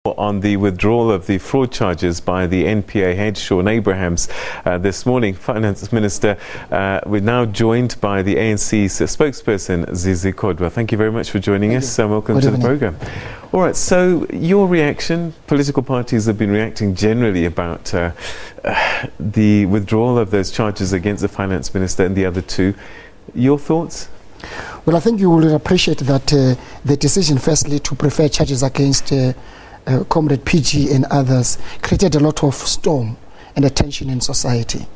On the withdrawal of the fraud charges by the NPA head Shaun Abrahams this morning. Finance Minister, we're now joined by the ANC's spokesperson Zizi Kodwa. Thank you very much for joining us and welcome to the programme. All right, so your reaction, political parties have been reacting generally about the withdrawal of those charges against the Finance Minister and the other two. Your thoughts? Well, I think you will appreciate that the decision firstly to prefer charges against Comrade PG and others created a lot of storm and attention in society.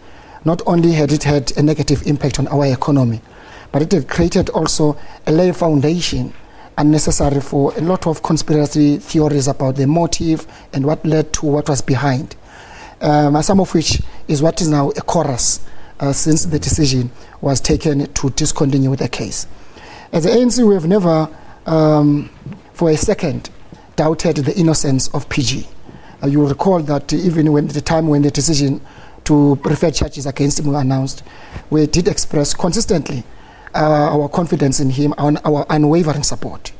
Not only had it had a negative impact on our economy, but it had created also a lay foundation unnecessary for a lot of conspiracy theories about the motive and what led to what was behind, some of which is what is now a chorus since the decision was taken to discontinue the case. As the ANC, we have never for a second doubted the innocence of PG. You will recall that even when the time when the decision to prefer charges against him were announced, we did express consistently our confidence in him and our unwavering support.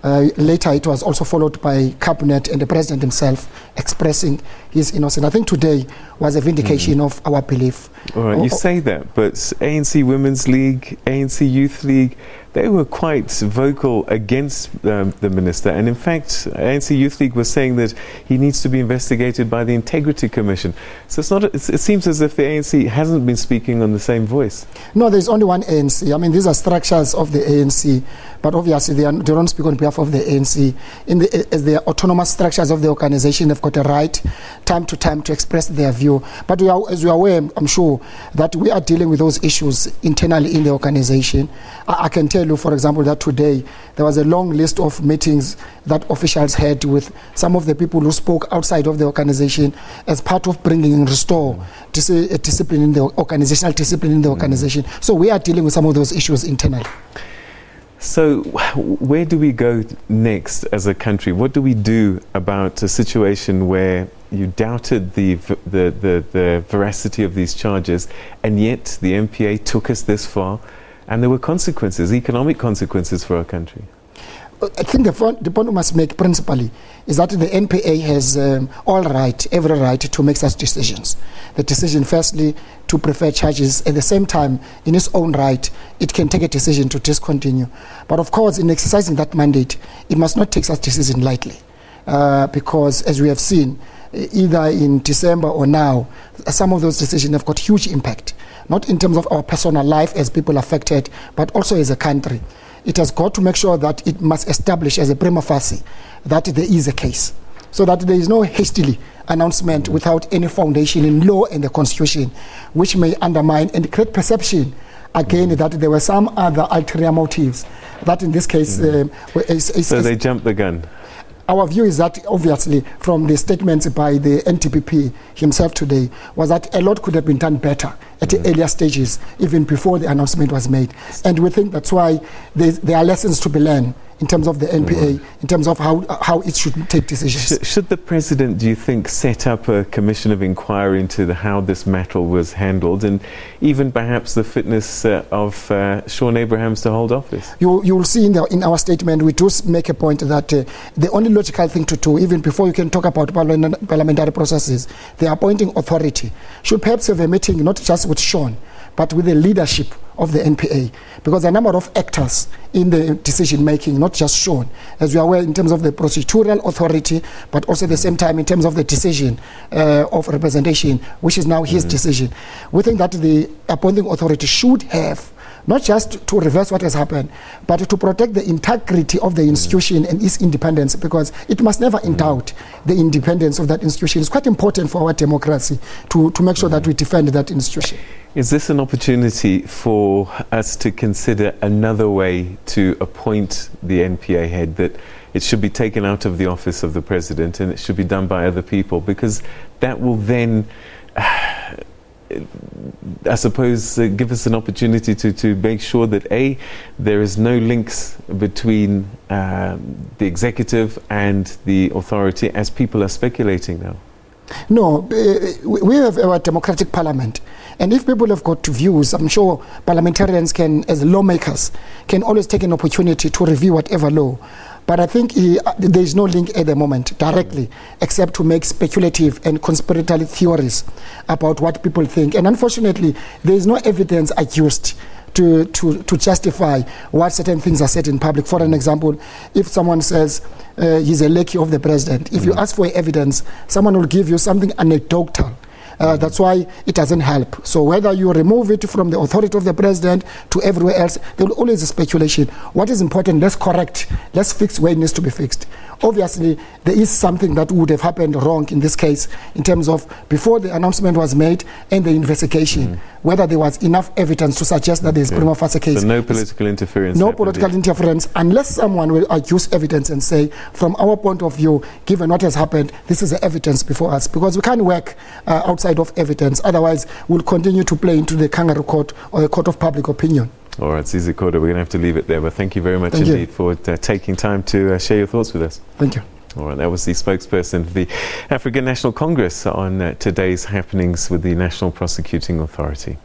Later it was also followed by Cabinet and the President himself expressing his innocence. I think today was a vindication of our belief. All right, you say that, but ANC Women's League, ANC Youth League, they were quite vocal against the minister, and in fact ANC Youth League was saying that he needs to be investigated by the Integrity Commission. So it's not it seems as if the ANC hasn't been speaking on the same voice. No, there's only one ANC. I mean, these are structures of the ANC, but obviously they don't speak on behalf of the ANC. As they are autonomous structures of the organization, they've got a right time to time to express their view. But as you are aware, I'm sure that we are dealing with those issues internally in the organization. I can tell you, for example, that today there was a long list of meetings that officials had with some of the people who spoke outside of the organization as part of bringing and restore discipline in the organizational discipline in the organization. So we are dealing with some of those issues internally. So where do we go next as a country? What do we do about a situation where you doubted the veracity of these charges, and yet the NPA took us this far, and there were consequences, economic consequences for our country? I think the point we must make principally is that the NPA has every right to make such decisions. The decision firstly to prefer charges, at the same time in its own right it can take a decision to discontinue. But of course in exercising that mandate it must not take such decision lightly, because as we have seen either in December or now, some of those decisions have got huge impact, not in terms of our personal life as people affected, but also as a country. It has got to make sure that it must establish as a prima facie that there is a case, so that there is no hastily announcement without any foundation in law and the constitution, which may undermine and create perception again that there were some other ulterior motives that in this case so they jumped the gun. Our view is that obviously from the statements by the NTPP himself today was that a lot could have been done better at the earlier stages, even before the announcement was made. And we think that's why there are lessons to be learned in terms of the NPA, in terms of how it should take decisions. Should the President, do you think, set up a commission of inquiry into how this matter was handled, and even perhaps the fitness of Shaun Abrahams to hold office? You will see in our statement we do make a point that the only logical thing to do, even before you can talk about parliamentary processes, the appointing authority should perhaps have a meeting not just with Shaun, but with the leadership of the NPA, because a number of actors in the decision making, not just Shaun, as we are aware in terms of the procedural authority, but also at the same time in terms of the decision of representation, which is now his decision. We think that the appointing authority should have not just to reverse what has happened, but to protect the integrity of the institution and its independence, because it must never doubt the independence of that institution. It's quite important for our democracy to make sure that we defend that institution. Is this an opportunity for us to consider another way to appoint the NPA head, that it should be taken out of the office of the President and it should be done by other people? Because that will then I suppose give us an opportunity to make sure that there is no links between the executive and the authority, as people are speculating now. No, we have our democratic parliament, and if people have got views, I'm sure parliamentarians can, as lawmakers, can always take an opportunity to review whatever law. But I think there is no link at the moment directly, except to make speculative and conspiratorial theories about what people think. And unfortunately, there is no evidence adduced to justify what certain things are said in public. For an example, if someone says he's a lackey of the president, if you ask for evidence, someone will give you something anecdotal. That's why it doesn't help. So whether you remove it from the authority of the president to everywhere else, there will always be speculation. What is important, let's correct, let's fix where it needs to be fixed. Obviously, there is something that would have happened wrong in this case in terms of before the announcement was made and the investigation, whether there was enough evidence to suggest that there is prima facie case. So no political interference. No political interference, unless someone will adduce evidence and say, from our point of view, given what has happened, this is the evidence before us. Because we can't work outside of evidence. Otherwise, we'll continue to play into the kangaroo court or the court of public opinion. All right, Zizi Kodwa, we're going to have to leave it there. But thank you very much indeed for taking time to share your thoughts with us. Thank you. All right, that was the spokesperson for the African National Congress on today's happenings with the National Prosecuting Authority.